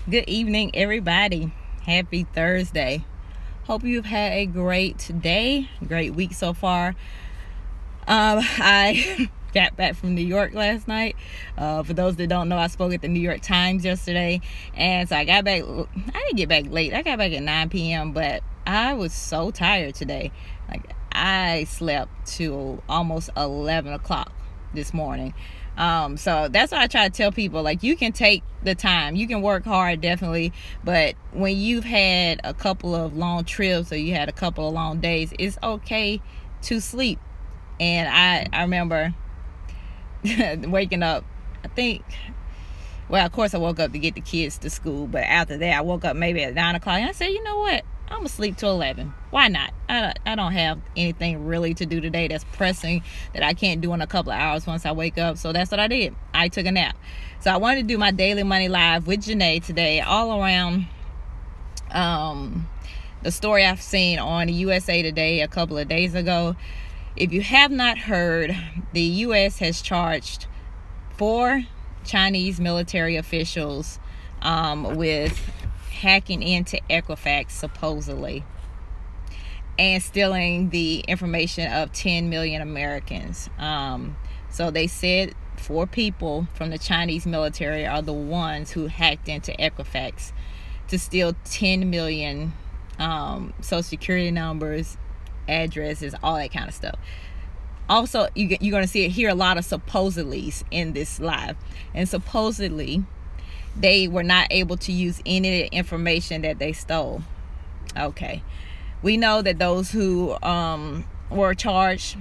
Good evening, everybody. Happy Thursday. Hope you've had a great day, great week so far. I got back from New York last night. For those that don't know, I spoke at the New York Times yesterday, and so I got back. I didn't get back late. I got back at 9 p.m., but I was so tired today. Like, I slept till almost 11 o'clock this morning. So that's why I try to tell people, like, you can take the time, you can work hard, definitely, but when you've had a couple of long trips or you had a couple of long days, it's okay to sleep. And I remember waking up, of course I woke up to get the kids to school, but after that I woke up maybe at 9 o'clock and I said, you know what, I'm gonna sleep till 11. Why not? I don't have anything really to do today that's pressing that I can't do in a couple of hours once I wake up. So that's what I did. I took a nap. So I wanted to do my Daily Money Live with Janae today, all around the story I've seen on USA Today a couple of days ago. If you have not heard, the U.S. has charged 4 Chinese military officials with hacking into Equifax, supposedly, and stealing the information of 10 million Americans. So they said 4 people from the Chinese military are the ones who hacked into Equifax to steal 10 million social security numbers, addresses, all that kind of stuff. Also, you're going to hear a lot of supposedlys in this live, and supposedly they were not able to use any of the information that they stole. Okay, we know that those who were charged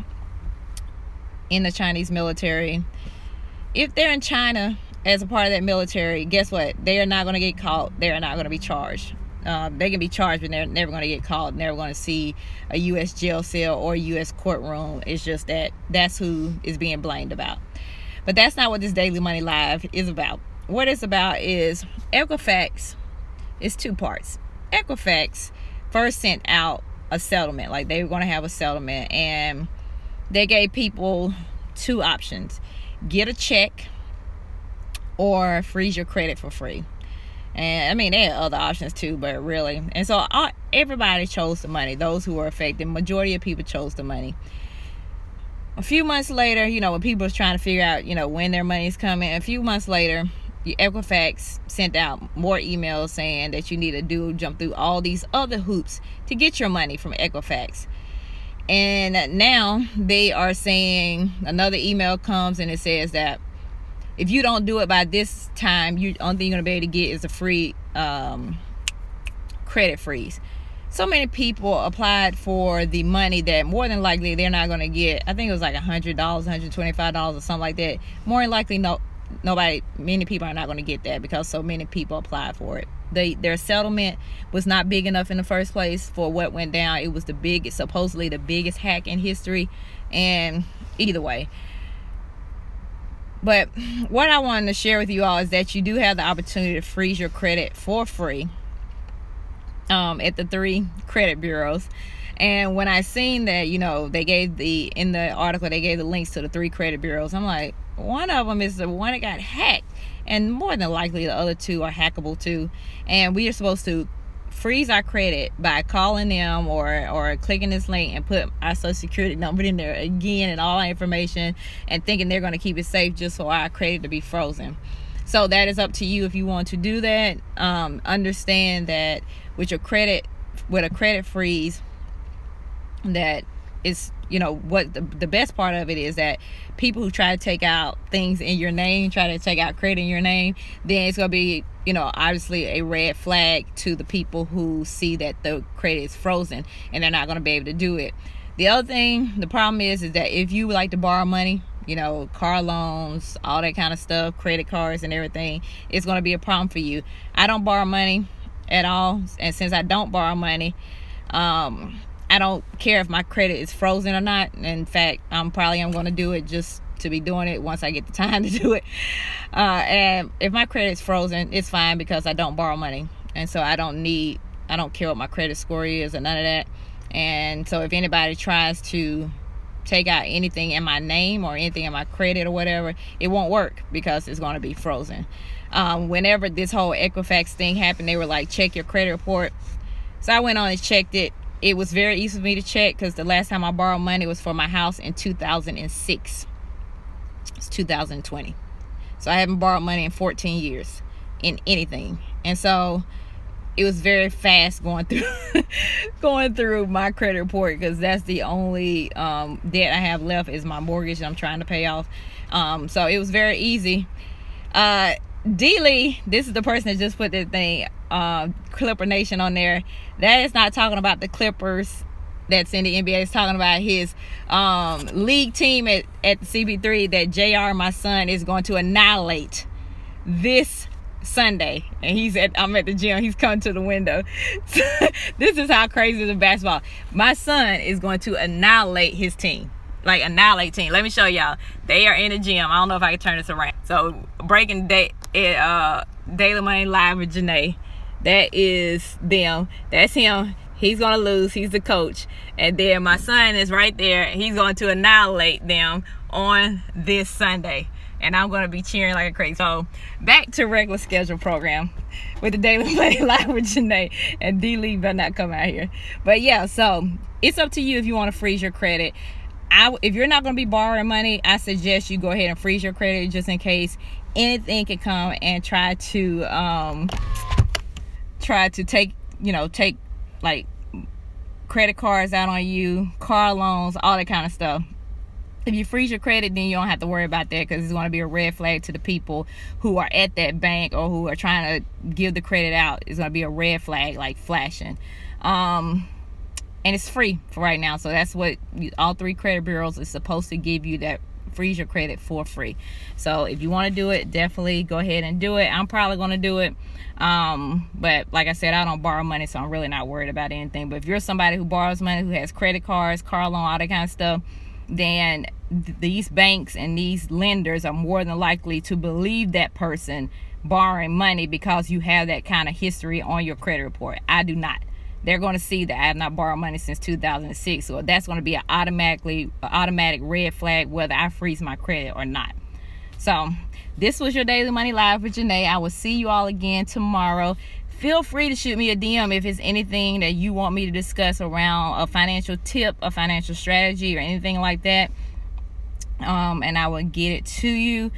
in the Chinese military, if they're in China as a part of that military, guess what? They are not going to get caught. They are not going to be charged. They can be charged, but they're never going to get caught, never going to see a U.S. jail cell or a U.S. courtroom. It's just that that's who is being blamed about. But that's not what this Daily Money Live is about. What it's about is Equifax. It's 2 parts. Equifax first sent out a settlement, like they were going to have a settlement, and they gave people 2 options: get a check or freeze your credit for free. And I mean, they had other options too, but really, and so everybody chose the money. Those who were affected, majority of people chose the money. A few months later, when people was trying to figure out, when their money is coming, a few months later, Equifax sent out more emails saying that you need to jump through all these other hoops to get your money from Equifax. And now they are saying, another email comes and it says that if you don't do it by this time, the only thing you're going to be able to get is a free credit freeze. So many people applied for the money that more than likely they're not going to get. I think it was like $100, $125 or something like that. More than likely, many people are not going to get that because so many people applied for it. Their settlement was not big enough in the first place for what went down. It was supposedly the biggest hack in history. And either way, but what I wanted to share with you all is that you do have the opportunity to freeze your credit for free at the 3 credit bureaus. And when I seen that, they gave in the article, they gave the links to the 3 credit bureaus. I'm like, one of them is the one that got hacked, and more than likely the other 2 are hackable too. And we are supposed to freeze our credit by calling them or clicking this link and put our social security number in there again and all our information, and thinking they're going to keep it safe just for our credit to be frozen. So that is up to you if you want to do that. Understand that with a credit freeze, that is, what the best part of it is that people who try to take out things in your name, try to take out credit in your name, then it's going to be, obviously a red flag to the people who see that the credit is frozen and they're not going to be able to do it. The other thing, the problem is that if you like to borrow money, car loans, all that kind of stuff, credit cards and everything, it's going to be a problem for you. I don't borrow money at all, and since I don't borrow money, I don't care if my credit is frozen or not. In fact, I'm going to do it just to be doing it once I get the time to do it. And if my credit is frozen, it's fine because I don't borrow money. And so I don't care what my credit score is or none of that. And so if anybody tries to take out anything in my name or anything in my credit or whatever, it won't work because it's going to be frozen. Whenever this whole Equifax thing happened, they were like, check your credit report. So I went on and checked it. It was very easy for me to check because the last time I borrowed money was for my house in 2006. It's 2020. So I haven't borrowed money in 14 years in anything. And so it was very fast going through my credit report, because that's the only debt I have left is my mortgage that I'm trying to pay off. So it was very easy. D-Lee, this is the person that just put that thing, Clipper Nation, on there. That is not talking about the Clippers that's in the NBA. It's talking about his league team at the CB3 that JR, my son, is going to annihilate this Sunday. And I'm at the gym. He's coming to the window. So, this is how crazy the basketball. My son is going to annihilate his team. Like, annihilate team. Let me show y'all. They are in the gym. I don't know if I can turn this around. So, breaking Daily Money Live with Janae. That is them. That's him. He's going to lose. He's the coach. And then my son is right there. He's going to annihilate them on this Sunday. And I'm going to be cheering like a crazy. So, back to regular schedule program with the Daily Money Live with Janae. And D-Lee better not come out here. But yeah, so it's up to you if you want to freeze your credit. If you're not going to be borrowing money, I suggest you go ahead and freeze your credit just in case anything can come and try to take like credit cards out on you, car loans, all that kind of stuff. If you freeze your credit, then you don't have to worry about that, because it's going to be a red flag to the people who are at that bank or who are trying to give the credit out. It's going to be a red flag, like flashing. And it's free for right now. So that's what all 3 credit bureaus is supposed to give you, that freeze your credit for free. So if you want to do it, definitely go ahead and do it. I'm probably going to do it. But like I said, I don't borrow money, so I'm really not worried about anything. But if you're somebody who borrows money, who has credit cards, car loan, all that kind of stuff, then these banks and these lenders are more than likely to believe that person borrowing money because you have that kind of history on your credit report. I do not. They're going to see that I have not borrowed money since 2006. So that's going to be an automatic red flag whether I freeze my credit or not. So this was your Daily Money Live with Janae. I will see you all again tomorrow. Feel free to shoot me a DM if it's anything that you want me to discuss around a financial tip, a financial strategy, or anything like that. And I will get it to you.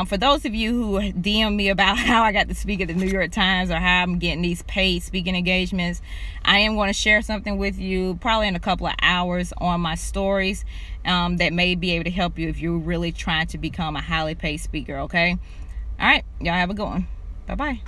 For those of you who DM me about how I got to speak at the New York Times or how I'm getting these paid speaking engagements, I am going to share something with you probably in a couple of hours on my stories that may be able to help you if you're really trying to become a highly paid speaker, okay? All right, y'all have a good one. Bye-bye.